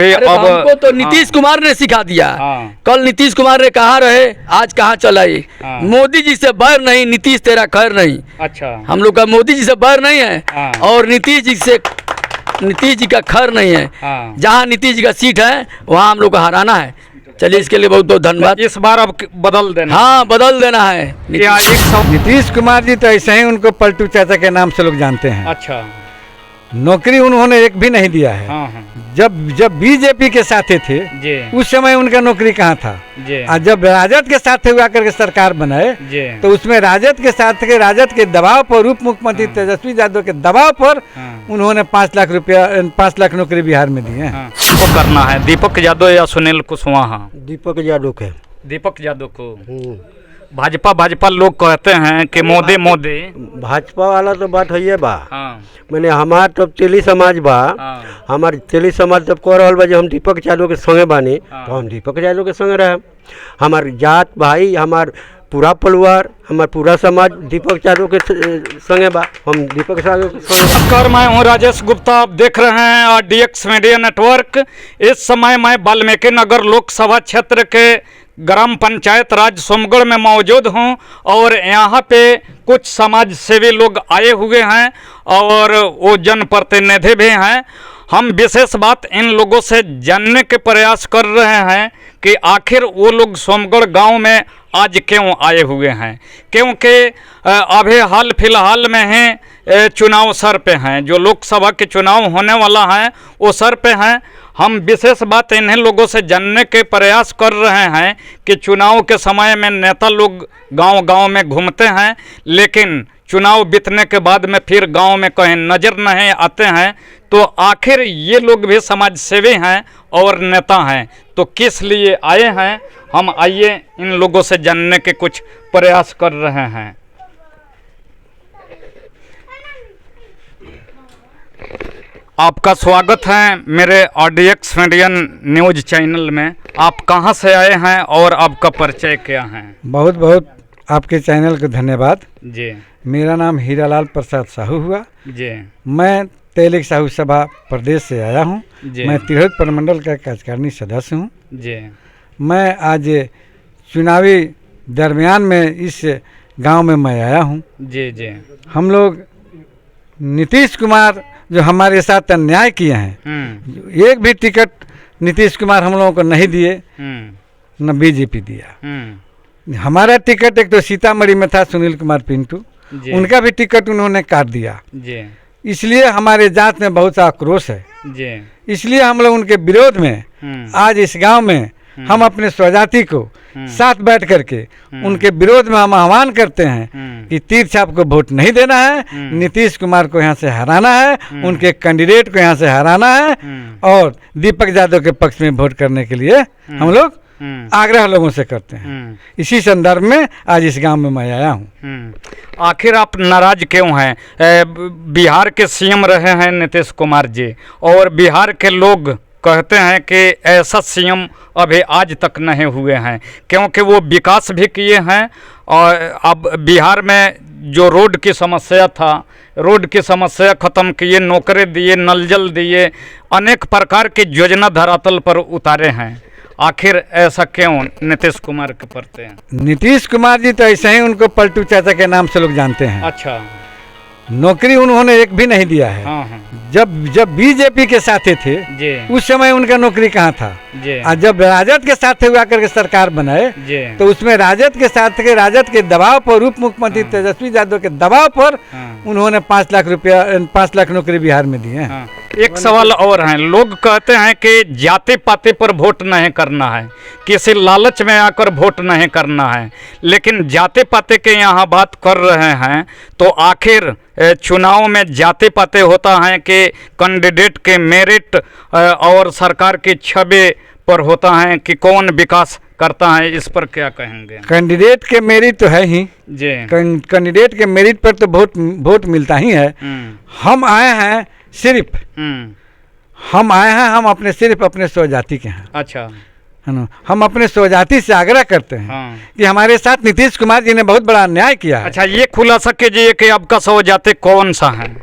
अरे अब हमको तो नीतीश कुमार ने सिखा दिया। कल नीतीश कुमार ने कहा रहे, आज कहाँ चला ये। मोदी जी से बैर नहीं, नीतीश तेरा खैर नहीं। अच्छा, हम लोग का मोदी जी से बैर नहीं है और नीतीश जी का खैर नहीं है। जहाँ नीतीश जी का सीट है वहाँ हम लोग को हराना है। चलिए, इसके लिए बहुत बहुत धन्यवाद। इस बार अब बदल देना। हाँ, बदल देना है। नीतीश कुमार जी तो ऐसे ही उनको पलटू चाचा के नाम से लोग जानते हैं। अच्छा, नौकरी उन्होंने एक भी नहीं दिया है। हाँ। जब बीजेपी के साथ थे जी, उस समय उनका नौकरी कहाँ था जी। और जब राजद के साथ हुआ करके सरकार बनाए जी, तो उसमें राजद के दबाव पर उप मुख्यमंत्री तेजस्वी यादव के दबाव पर उन्होंने 5 लाख रुपया 5 लाख नौकरी बिहार में दिए हैं। तो करना है दीपक यादव या सुनील कुशवाहा? दीपक यादव के। दीपक यादव को भाजपा लोग कहते हैं कि मोदी भाजपा वाला तो बात है बा। हाँ, मैंने हमार तो तेली समाज बा। हमार तेली समाज जब कह रहा बा जो हम दीपक यादव के संगे बानी तो हम दीपक यादव के संगे रहे। हमार जात भाई, हमार पूरा परिवार, हमार पूरा समाज दीपक यादव के संगे बा। हम दीपक यादव के संगे। नमस्कार, मैं हूं राजेश गुप्ता। आप देख रहे हैं RDX मीडिया नेटवर्क। इस समय मैं वाल्मीकि नगर लोकसभा क्षेत्र के ग्राम पंचायत राज सोमगढ़ में मौजूद हूं और यहाँ पे कुछ समाज सेवी लोग आए हुए हैं और वो जनप्रतिनिधि भी हैं। हम विशेष बात इन लोगों से जानने के प्रयास कर रहे हैं कि आखिर वो लोग सोमगढ़ गांव में आज क्यों आए हुए हैं, क्योंकि अभी हाल फिलहाल में ही चुनाव सर पे हैं। जो लोकसभा के चुनाव होने वाला है वो सर पे हैं। हम विशेष बात इन्हीं लोगों से जानने के प्रयास कर रहे हैं कि चुनाव के समय में नेता लोग गांव-गांव में घूमते हैं, लेकिन चुनाव बीतने के बाद में फिर गांव में कहीं नज़र नहीं आते हैं। तो आखिर ये लोग भी समाज सेवी हैं और नेता हैं, तो किस लिए आए हैं, हम आइए इन लोगों से जानने के कुछ प्रयास कर रहे हैं। आपका स्वागत है मेरे RDX मीडिया न्यूज चैनल में। आप कहां से आए हैं और आपका परिचय क्या है? बहुत बहुत आपके चैनल को धन्यवाद जी। मेरा नाम हीरालाल प्रसाद साहू हुआ जी। मैं तेलिक साहू सभा प्रदेश से आया हूँ। मैं तिरहुत प्रमंडल का कार्यकारिणी सदस्य हूँ। जी। मैं आज चुनावी दरमियान में इस गांव में मैं आया हूँ। जी जी। हम लोग नीतीश कुमार जो हमारे साथ अन्याय किए हैं, एक भी टिकट नीतीश कुमार हम लोगों को नहीं दिए, न बीजेपी दिया। हमारा टिकट एक तो सीतामढ़ी में था सुनील कुमार पिंटू, उनका भी टिकट उन्होंने काट दिया। इसलिए हमारे जात में बहुत सा आक्रोश है। इसलिए हम लोग उनके विरोध में आज इस गांव में हम अपने स्वजाति को साथ बैठ करके उनके विरोध में हम आह्वान करते हैं कि तीर छाप को वोट नहीं देना है, नीतीश कुमार को यहाँ से हराना है, उनके कैंडिडेट को यहाँ से हराना है और दीपक यादव के पक्ष में वोट करने के लिए हम लोग आग्रह लोगों से करते हैं। इसी संदर्भ में आज इस गांव में मैं आया हूं। आखिर आप नाराज क्यों हैं? बिहार के CM रहे हैं नीतीश कुमार जी और बिहार के लोग कहते हैं कि ऐसा CM अभी आज तक नहीं हुए हैं, क्योंकि वो विकास भी किए हैं। और अब बिहार में जो रोड की समस्या था, रोड की समस्या ख़त्म किए, नौकरी दिए, नल जल दिए, अनेक प्रकार की योजना धरातल पर उतारे हैं। आखिर ऐसा क्यों नीतीश कुमार के पड़ते हैं? नीतीश कुमार जी तो ऐसे ही उनको पलटू चाचा के नाम से लोग जानते हैं। अच्छा, नौकरी उन्होंने एक भी नहीं दिया है। जब बीजेपी के साथ थे उस समय उनका नौकरी कहाँ था और जब राजद के साथ हुआ करके सरकार बनाए तो उसमें राजद के दबाव पर उप मुख्यमंत्री तेजस्वी यादव के दबाव पर उन्होंने 5 लाख नौकरी बिहार में दिए हैं। एक सवाल और है, लोग कहते हैं कि जाति पाति पर वोट नहीं करना है, किसी लालच में आकर वोट नहीं करना है, लेकिन जाति पाति के यहाँ बात कर रहे हैं तो आखिर चुनाव में जाति पाति होता है कि कैंडिडेट के मेरिट और सरकार की छवि पर होता है कि कौन विकास करता है? इस पर क्या कहेंगे? कैंडिडेट के मेरिट तो है ही जी। कैंडिडेट के मेरिट पर तो वोट मिलता ही है। हम आए हैं हम अपने सिर्फ अपने स्वजाति के हैं। अच्छा, है ना। हम अपने स्वजाति से आग्रह करते हैं कि हमारे साथ नीतीश कुमार जी ने बहुत बड़ा अन्याय किया है। अच्छा, ये खुलासा कीजिए कि आपका स्वजाति कौन सा है?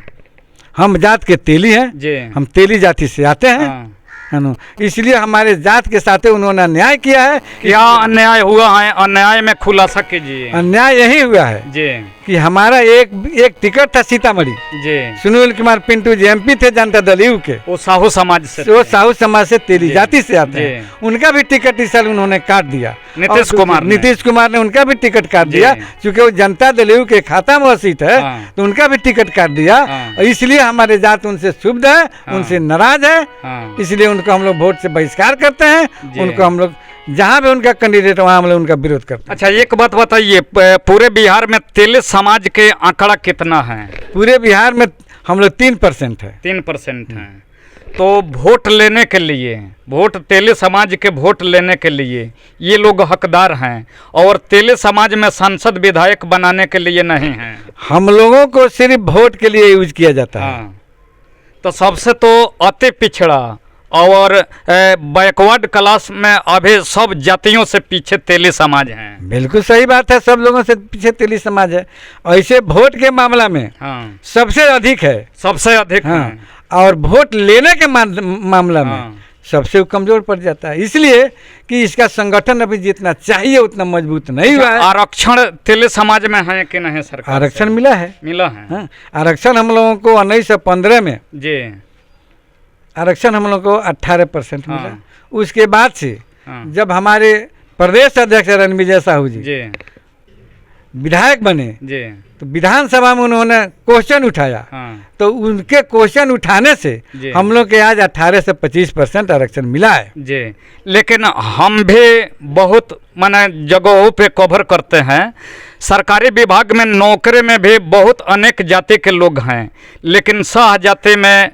हम जात के तेली हैं जी। हम तेली जाति से आते हैं। है ना। इसलिए हमारे जात के साथ उन्होंने अन्याय किया है। क्या अन्याय हुआ है? अन्याय में खुलासा कीजिए। अन्याय यही हुआ है जी कि हमारा एक टिकट था सीतामढ़ी, जी। सुनील कुमार पिंटू जी एमपी थे जनता दल यू के, वो साहू समाज से वो थे। साहू समाज से तेली जी, जाति से आते जी। हैं, उनका भी टिकट इस साल उन्होंने काट दिया। नीतीश और कुमार ने। नीतीश कुमार ने उनका भी टिकट काट जी। दिया, क्योंकि वो जनता दल यू के खाता में वो सीट है। हाँ। तो उनका भी टिकट काट दिया। हाँ। और इसलिए हमारे जात उनसे क्षुब्ध है, हाँ। उनसे नाराज है। हाँ। इसलिए उनको हम लोग वोट से बहिष्कार करते हैं। जी। उनको हम लोग जहाँ भी उनका कैंडिडेट है वहाँ हम लोग उनका विरोध करते हैं। अच्छा, एक बात बताइए, पूरे बिहार में तेली समाज के आंकड़ा कितना है? पूरे बिहार में हम लोग 3% है। 3% है। तो वोट लेने के लिए, वोट तेली समाज के वोट लेने के लिए ये लोग हकदार हैं, और तेली समाज में सांसद विधायक बनाने के लिए नहीं हैं। हम लोगों को सिर्फ वोट के लिए यूज किया जाता है। हाँ, तो सबसे तो अति पिछड़ा और बैकवर्ड क्लास में अभी सब जातियों से पीछे तेली समाज हैं। बिल्कुल सही बात है, सब लोगों से पीछे तेली समाज है। ऐसे वोट के मामला में हाँ, सबसे अधिक है। सबसे अधिक हाँ, हैं। और वोट लेने के मामला में हाँ। सबसे कमजोर पड़ जाता है, इसलिए कि इसका संगठन अभी जितना चाहिए उतना मजबूत नहीं हुआ है। आरक्षण तेली समाज में है कि नहीं? सरकार आरक्षण से? मिला है। मिला है। हाँ, आरक्षण हम लोगों को 1915 में जी आरक्षण हम लोग को 18% मिला। हाँ। उसके बाद से हाँ। जब हमारे प्रदेश अध्यक्ष रणविजय साहू जी जी विधायक बने, जी। तो विधानसभा में उन्होंने क्वेश्चन उठाया। हाँ तो उनके क्वेश्चन उठाने से जी। हम लोग के आज 18 से 25% आरक्षण मिला है। जी। लेकिन हम भी बहुत माने जगहों पे कवर करते हैं, सरकारी विभाग में नौकरी में भी बहुत अनेक जाति के लोग हैं, लेकिन सह जाति में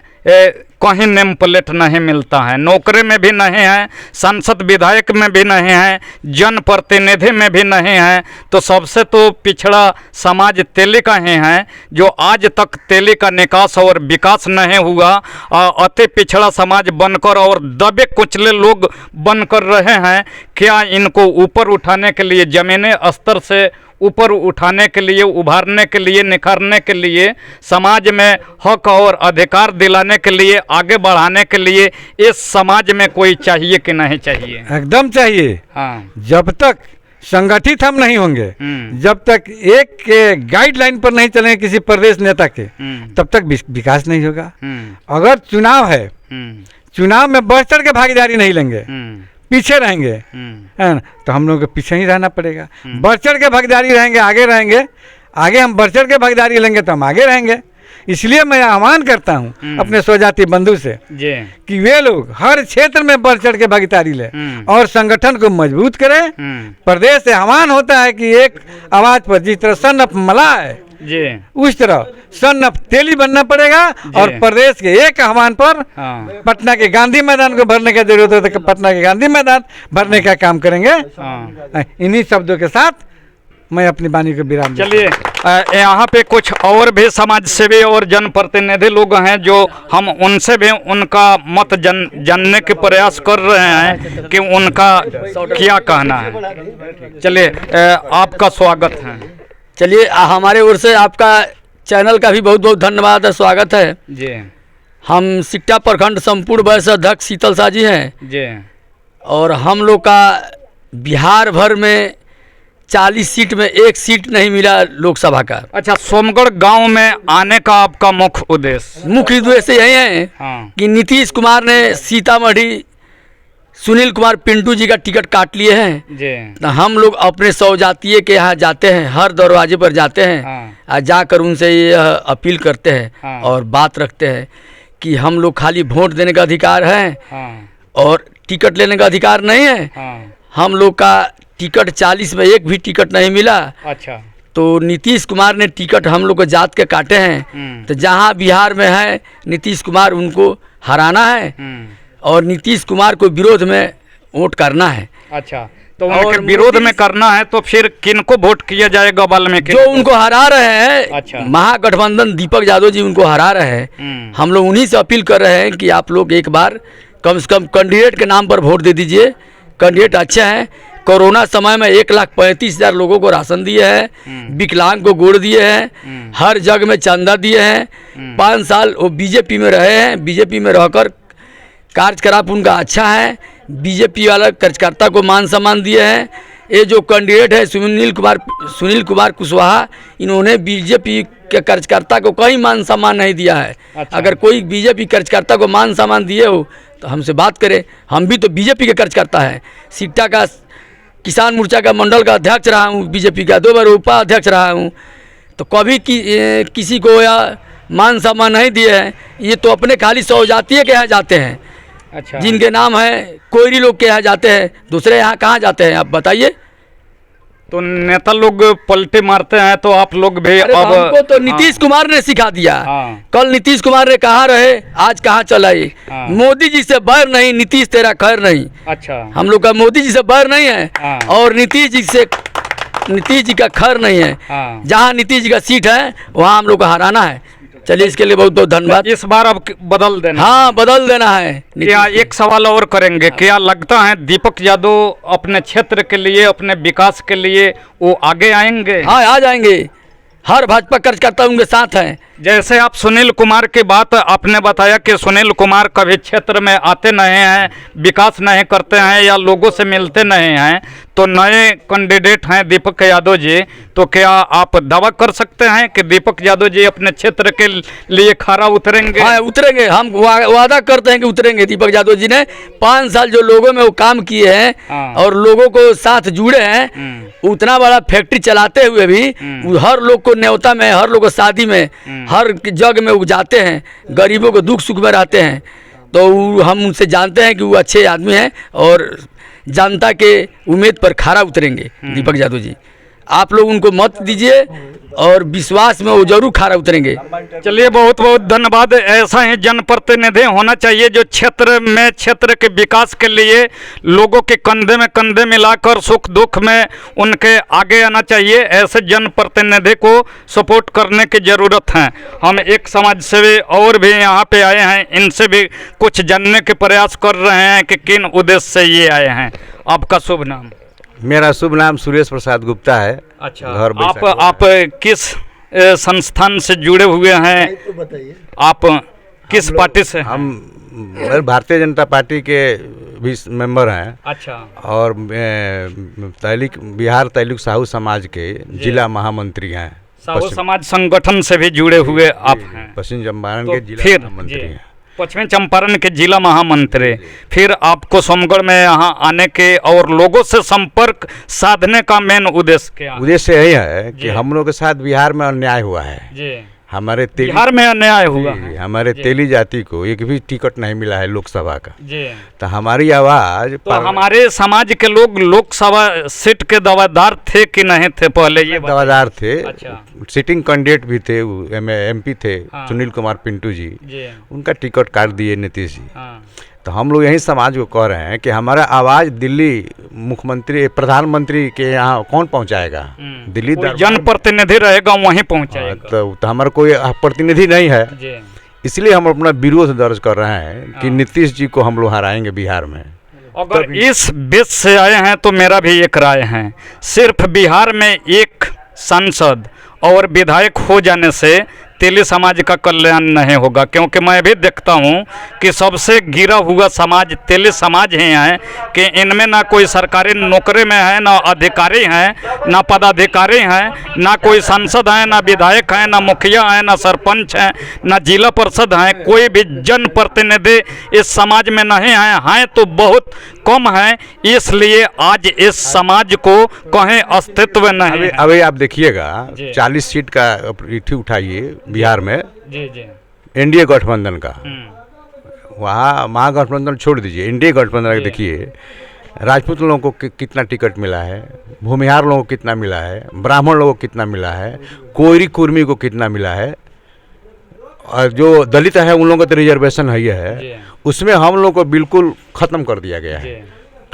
कहीं नेम प्लेट नहीं मिलता है। नौकरी में भी नहीं है, सांसद विधायक में भी नहीं है, जनप्रतिनिधि में भी नहीं है। तो सबसे तो पिछड़ा समाज तेली का ही है, जो आज तक तेली का निकास और विकास नहीं हुआ। अति पिछड़ा समाज बनकर और दबे कुचले लोग बनकर रहे हैं। क्या इनको ऊपर उठाने के लिए, जमीनी स्तर से ऊपर उठाने के लिए, उभारने के लिए, निखारने के लिए, समाज में हक और अधिकार दिलाने के लिए, आगे बढ़ाने के लिए इस समाज में कोई चाहिए कि नहीं चाहिए? एकदम चाहिए। हाँ। जब तक संगठित हम नहीं होंगे, जब तक एक के गाइडलाइन पर नहीं चलेंगे किसी प्रदेश नेता के, तब तक विकास नहीं होगा। अगर चुनाव है, चुनाव में बढ़ चढ़ के भागीदारी नहीं लेंगे, पीछे रहेंगे, है ना, तो हम लोग को पीछे ही रहना पड़ेगा। बढ़ चढ़ के भागीदारी रहेंगे, आगे रहेंगे, आगे हम बढ़ चढ़ के भागीदारी लेंगे तो हम आगे रहेंगे। इसलिए मैं आह्वान करता हूं अपने स्वजाति बंधु से कि वे लोग हर क्षेत्र में बढ़ चढ़ के भागीदारी ले और संगठन को मजबूत करें। प्रदेश से आह्वान होता है कि एक आवाज पर जिस तरह सन ऑफ मला है, उस तरह सन ऑफ तेली बनना पड़ेगा। और प्रदेश के एक आह्वान पर पटना के गांधी मैदान को भरने की जरूरत है, तो पटना के गांधी मैदान भरने का काम करेंगे। इन्हीं शब्दों के साथ मैं अपनी वाणी को विराम। चलिए, यहाँ पे कुछ और भी समाज सेवी और जनप्रतिनिधि लोग हैं, जो हम उनसे भी उनका मत जानने के प्रयास कर रहे हैं कि उनका क्या कहना है। चलिए, आपका स्वागत है। चलिए, हमारे ओर से आपका चैनल का भी बहुत बहुत धन्यवाद है, स्वागत है जी। हम सिकटा प्रखंड संपूर्ण वैश्य अध्यक्ष शीतल शाह जी हैं जी। और हम लोग का बिहार भर में 40 सीट में 1 सीट नहीं मिला लोकसभा का। अच्छा, सोमगढ़ गांव में आने का आपका मुख्य उद्देश्य यही है कि नीतीश कुमार ने सीतामढ़ी सुनील कुमार पिंटू जी का टिकट काट लिए हैं जी। तो हम लोग अपने सौजातीय के यहाँ जाते हैं, हर दरवाजे पर जाते हैं, जाकर उनसे ये अपील करते हैं और बात रखते हैं कि हम लोग खाली वोट देने का अधिकार है और टिकट लेने का अधिकार नहीं है। हम लोग का टिकट 40 में 1 भी टिकट नहीं मिला। अच्छा। तो नीतीश कुमार ने टिकट हम लोग को जात के काटे हैं। तो जहाँ बिहार में है नीतीश कुमार, उनको हराना है और नीतीश कुमार को विरोध में वोट करना है। अच्छा, तो उनके विरोध में करना है तो फिर किनको वोट किया जाएगा? वाल्मीकि जो उनको हरा रहे हैं। अच्छा। महागठबंधन दीपक यादव जी उनको हरा रहे हैं। हम लोग उन्हीं से अपील कर रहे हैं कि आप लोग एक बार कम से कम कैंडिडेट के नाम पर वोट दे दीजिए। कैंडिडेट अच्छे हैं। कोरोना समय में 1,35,000 लोगों को राशन दिए हैं, विकलांग को गुड़ दिए हैं, हर जगह में चंदा दिए हैं। 5 साल वो बीजेपी में रहे हैं, बीजेपी में रहकर कार्यकलाप उनका अच्छा है। बीजेपी वाला कार्यकर्ता को मान सम्मान दिए हैं। ये जो कैंडिडेट है सुनील कुमार कुशवाहा, इन्होंने बीजेपी के कार्यकर्ता को कोई मान सम्मान नहीं दिया है। अच्छा। अगर कोई बीजेपी कार्यकर्ता को मान सम्मान दिए हो तो हमसे बात करें, हम भी तो बीजेपी के कार्यकर्ता हैं। सिट्टा का किसान मोर्चा का मंडल का अध्यक्ष रहा हूँ, बीजेपी का 2 बार उपाध्यक्ष रहा हूँ। तो कभी किसी को या मान सम्मान नहीं दिए हैं। ये तो अपने खाली सौजातीय के यहाँ जाते हैं। अच्छा। जिनके नाम है कोयरी लोग के यहाँ जाते हैं, दूसरे यहाँ कहाँ जाते हैं आप बताइए। तो नेता लोग पलटे मारते हैं तो आप लोग भी अरे अब हमको तो नीतीश कुमार ने सिखा दिया। हाँ। कल नीतीश कुमार ने कहाँ रहे, आज कहाँ चला ये। हाँ। मोदी जी से बैर नहीं, नीतीश तेरा खैर नहीं। अच्छा। हम लोग का मोदी जी से बैर नहीं है। हाँ। और नीतीश जी का खैर नहीं है। हाँ। जहाँ नीतीश जी का सीट है वहाँ हम लोग को हराना है। चलिए इसके लिए बहुत बहुत धन्यवाद। इस बार अब बदल देना। हाँ बदल देना है। क्या एक सवाल और करेंगे, क्या लगता है दीपक यादव अपने क्षेत्र के लिए, अपने विकास के लिए वो आगे आएंगे? हाँ आ जाएंगे। हर भाजपा कार्यकर्ता उनके साथ हैं। जैसे आप सुनील कुमार की बात आपने बताया कि सुनील कुमार कभी क्षेत्र में आते नहीं हैं, विकास नहीं करते हैं या लोगों से मिलते नहीं हैं, तो नए कैंडिडेट हैं दीपक यादव जी, तो क्या आप दावा कर सकते हैं कि दीपक यादव जी अपने क्षेत्र के लिए खरा उतरेंगे? हाँ उतरेंगे, हम वादा करते हैं कि उतरेंगे। दीपक यादव जी ने 5 साल जो लोगों में वो काम किए हैं। हाँ। और लोगों को साथ जुड़े हैं, उतना बड़ा फैक्ट्री चलाते हुए भी वो हर लोग को न्योता में, हर लोग को शादी में, हर जग में वो जाते हैं, गरीबों को दुख सुख में रहते हैं। तो हम उनसे जानते हैं कि वो अच्छे आदमी हैं और जनता के उम्मीद पर खरा उतरेंगे दीपक यादव जी। आप लोग उनको मत दीजिए और विश्वास में वो जरूर खरा उतरेंगे। चलिए बहुत बहुत धन्यवाद। ऐसा ही जनप्रतिनिधि होना चाहिए जो क्षेत्र के विकास के लिए लोगों के कंधे में कंधे मिलाकर सुख दुख में उनके आगे आना चाहिए। ऐसे जनप्रतिनिधि को सपोर्ट करने की ज़रूरत है। हम एक समाज सेवी और भी यहाँ पे आए हैं, इनसे भी कुछ जानने के प्रयास कर रहे हैं कि किन उद्देश्य से ये आए हैं। आपका शुभ नाम? मेरा शुभ नाम सुरेश प्रसाद गुप्ता है। अच्छा। घर आप किस संस्थान से जुड़े हुए हैं? आप किस पार्टी से? हम भारतीय जनता पार्टी के भी मेंबर हैं। अच्छा। और बिहार तैलुक साहू समाज के जिला महामंत्री हैं। साहू समाज संगठन से भी जुड़े हुए आप हैं। पश्चिम चंपारण तो के जिला फिर महामंत्री हैं। पश्चिमी चंपारण के जिला महामंत्री। फिर आपको सोमगढ़ में यहाँ आने के और लोगों से संपर्क साधने का मेन उद्देश्य क्या? उद्देश्य यही है कि हम लोग के साथ बिहार में अन्याय हुआ है। जी। हमारे बिहार में अन्याय हुआ है। हमारे तेली जाति को एक भी टिकट नहीं मिला है लोकसभा का। जी। तो हमारी आवाज तो हमारे समाज के लोग लोकसभा सीट के दावेदार थे कि नहीं थे पहले? ये दावेदार थे। अच्छा। सिटिंग कैंडिडेट भी थे, MP थे। हाँ। सुनील कुमार पिंटू जी, जी। उनका टिकट काट दिए नीतीश जी। हाँ। तो हम लोग यही समाज को कह रहे हैं कि हमारा आवाज़ दिल्ली मुख्यमंत्री प्रधानमंत्री के यहाँ कौन पहुँचाएगा? दिल्ली जनप्रतिनिधि रहेगा वहीं पहुँचाएगा। तो हमारा कोई प्रतिनिधि नहीं है। जी। इसलिए हम अपना विरोध दर्ज कर रहे हैं कि नीतीश जी को हम लोग हराएंगे बिहार में। अगर इस बेस से आए हैं तो मेरा भी एक राय है, सिर्फ बिहार में एक सांसद और विधायक हो जाने से तेली समाज का कल्याण नहीं होगा, क्योंकि मैं भी देखता हूँ कि सबसे गिरा हुआ समाज तेली समाज ही है कि इनमें ना कोई सरकारी नौकरी में है, ना अधिकारी हैं, ना पदाधिकारी हैं, ना कोई सांसद हैं, ना विधायक हैं, ना मुखिया हैं, ना सरपंच हैं, ना जिला परिषद हैं। कोई भी जनप्रतिनिधि इस समाज में नहीं हैं तो बहुत कम हैं। इसलिए आज इस समाज को कहीं अस्तित्व नहीं। अभी आप देखिएगा 40 सीट का इठी उठाइए बिहार में। जी जी। एनडीए गठबंधन का, वहाँ महागठबंधन छोड़ दीजिए, एनडीए गठबंधन देखिए राजपूत लोगों को कितना टिकट मिला है, भूमिहार लोगों को कितना मिला है, ब्राह्मण लोगों को कितना मिला है, कोयरी कुर्मी को कितना मिला है, और जो दलित है उन लोगों का तो रिजर्वेशन है, उसमें हम लोग को बिल्कुल ख़त्म कर दिया गया है।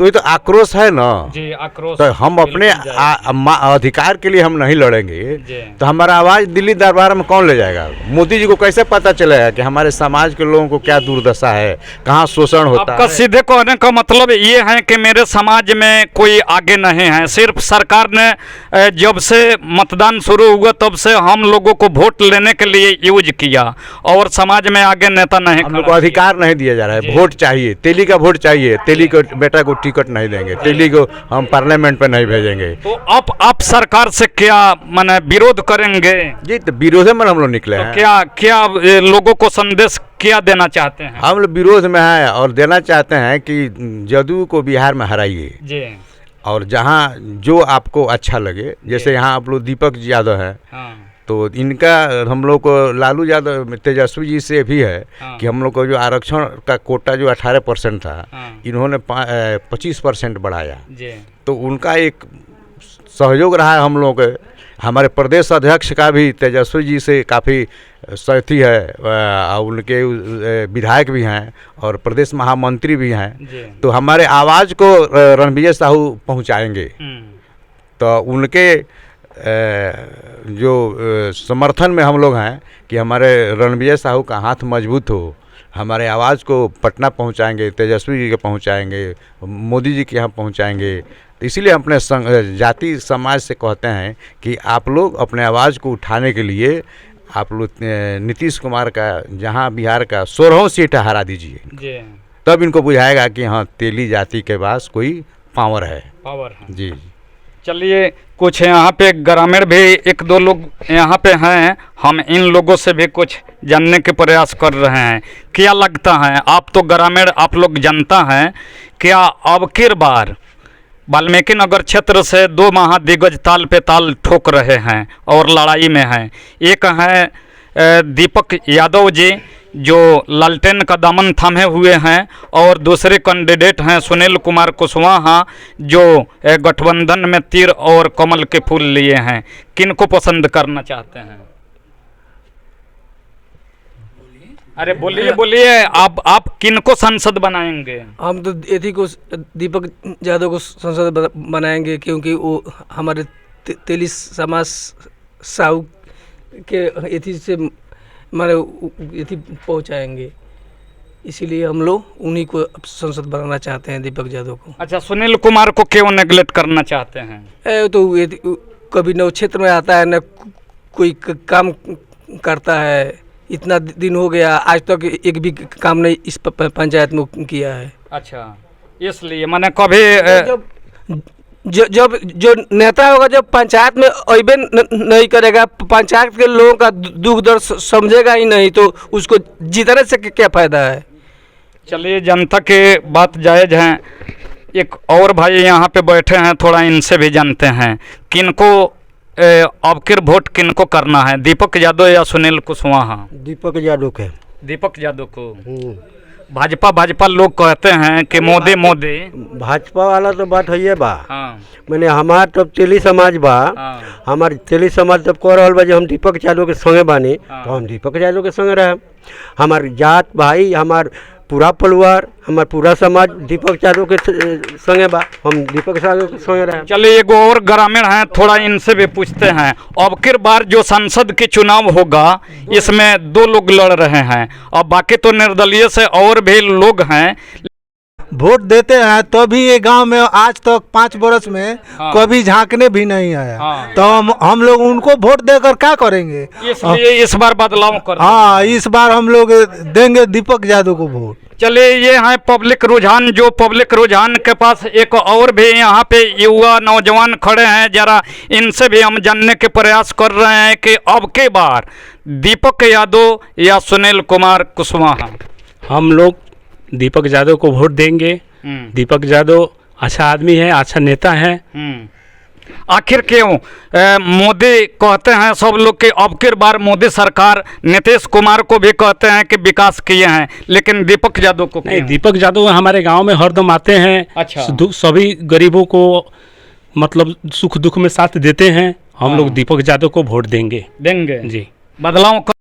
तो ये तो आक्रोश है ना जी, आक्रोश। तो हम अपने अधिकार के लिए हम नहीं लड़ेंगे जी। तो हमारा आवाज़ दिल्ली दरबार में कौन ले जाएगा? मोदी जी को कैसे पता चलेगा कि हमारे समाज के लोगों को क्या दुर्दशा है, कहाँ शोषण होता आपका है? सीधे कहने का मतलब ये है कि मेरे समाज में कोई आगे नहीं है, सिर्फ सरकार ने जब से मतदान शुरू हुआ तब से हम लोगों को वोट लेने के लिए यूज किया और समाज में आगे नेता नहीं हम लोग को खड़ा अधिकार नहीं दिया जा रहा जी। है। वोट चाहिए, तेली का वोट चाहिए, तेली को बेटा को टिकट नहीं देंगे, तेली को हम पार्लियामेंट पे नहीं भेजेंगे। तो आप सरकार से क्या माने विरोध करेंगे? जी, तो विरोध में हम लोग निकले तो हैं। क्या क्या लोगों को संदेश क्या देना चाहते हैं? हम लोग विरोध में हैं और देना चाहते हैं कि जदयू को बिहार में हराइए जी। और जहाँ जो आपको अच्छा लगे, जैसे यहाँ आप लोग दीपक यादव हैं, हाँ। तो इनका हम लोग को लालू यादव तेजस्वी जी से भी है हाँ। कि हम लोग को जो आरक्षण का कोटा जो 18% था, हाँ। इन्होंने 25% बढ़ाया। जी। तो उनका एक सहयोग रहा है हम लोगों के। हमारे प्रदेश अध्यक्ष का भी तेजस्वी जी से काफ़ी सहती है, उनके विधायक भी हैं और प्रदेश महामंत्री भी हैं। जी। तो हमारे आवाज़ को रणविजय साहू पहुंचाएंगे। तो उनके जो समर्थन में हम लोग हैं कि हमारे रणविजय साहू का हाथ मजबूत हो, हमारे आवाज़ को पटना पहुंचाएंगे, तेजस्वी जी के पहुंचाएंगे, मोदी जी के यहाँ पहुंचाएंगे। इसीलिए अपने जाति समाज से कहते हैं कि आप लोग अपने आवाज़ को उठाने के लिए आप लोग नीतीश कुमार का जहाँ बिहार का 16 सीट हरा दीजिए, जी। तब इनको बुझाएगा कि हाँ तेली जाति के पास कोई पावर है। पावर है। जी। चलिए, कुछ यहाँ पे ग्रामीण भी एक दो लोग यहाँ पे हैं, हम इन लोगों से भी कुछ जानने के प्रयास कर रहे हैं। क्या लगता है, आप तो ग्रामीण, आप लोग जनता हैं, क्या अब की बार वाल्मीकि नगर क्षेत्र से दो महादिग्गज ताल पे ताल ठोक रहे हैं और लड़ाई में हैं? एक हैं दीपक यादव जी जो लालटेन का दामन थामे हुए हैं और दूसरे कैंडिडेट हैं सुनील कुमार कुशवाहा जो गठबंधन में तीर और कमल के फूल लिए हैं। किनको पसंद करना चाहते हैं? अरे बोलिए बोलिए, आप किनको सांसद बनाएंगे? हम तो एथी को दीपक यादव को सांसद बनाएंगे क्योंकि वो हमारे तेली समाज साहू के एथी से हमारे एथी पहुंचाएंगे, इसीलिए हम लोग उन्हीं को सांसद बनाना चाहते हैं, दीपक यादव को। अच्छा, सुनील कुमार को क्यों नेगलेक्ट करना चाहते हैं? तो कभी न क्षेत्र में आता है न कोई काम करता है, इतना दिन हो गया आज तक एक भी काम नहीं इस पंचायत में किया है। अच्छा, इसलिए मैंने कभी जब जो नेता होगा जब पंचायत में अइबे नहीं करेगा, पंचायत के लोगों का दुख दर्द समझेगा ही नहीं, तो उसको जीतने से क्या फायदा है? चलिए, जनता के बात जायज़ हैं। एक और भाई यहाँ पे बैठे हैं, थोड़ा इनसे भी जानते हैं। किनको अब की वोट किनको करना है, दीपक यादव या सुनील कुशवाहा? दीपक यादव के। दीपक यादव को। भाजपा लोग कहते हैं कि मोदी मोदी। भाजपा वाला तो बात है बा। हाँ। मैंने हमार तब तेली समाज बा। हाँ। हमार तेली समाज तब कह रहा बा जे हम दीपक यादव के संगे बानी। हाँ। तो हम दीपक यादव के संगे रहे। हमार जात भाई, हमार पूरा परिवार, हमार पूरा समाज दीपक यादव के संगे बा, हम दीपक यादव के संगे रहे। चलिए, एगो और ग्रामीण हैं, थोड़ा इनसे भी पूछते हैं। अब की बार जो संसद के चुनाव होगा इसमें दो लोग लड़ रहे हैं और बाकी तो निर्दलीय से और भी लोग हैं। वोट देते हैं तो भी ये गांव में आज तक 5 वर्ष में हाँ। कभी झांकने भी नहीं आया। हाँ। तो हम लोग उनको वोट देकर क्या करेंगे? इसलिए इस बार बदलाव कर। हाँ, इस बार हम लोग देंगे दीपक यादव को वोट। चलिए, ये हैं पब्लिक रुझान, जो पब्लिक रुझान के पास एक और भी यहाँ पे युवा नौजवान खड़े हैं, जरा इनसे भी हम जानने के प्रयास कर रहे हैं कि अब के बार दीपक यादव या सुनील कुमार कुशवाहा? हम लोग दीपक यादव को वोट देंगे। दीपक यादव अच्छा आदमी है, अच्छा नेता है। आखिर क्यों मोदी कहते हैं सब लोग कि अब की बार मोदी सरकार, नीतीश कुमार को भी कहते हैं कि विकास किए हैं, लेकिन दीपक यादव को नहीं, दीपक यादव हमारे गांव में हरदम आते हैं। अच्छा। सभी गरीबों को मतलब सुख दुख में साथ देते हैं। हम लोग दीपक यादव को वोट देंगे जी। जी। बदलाव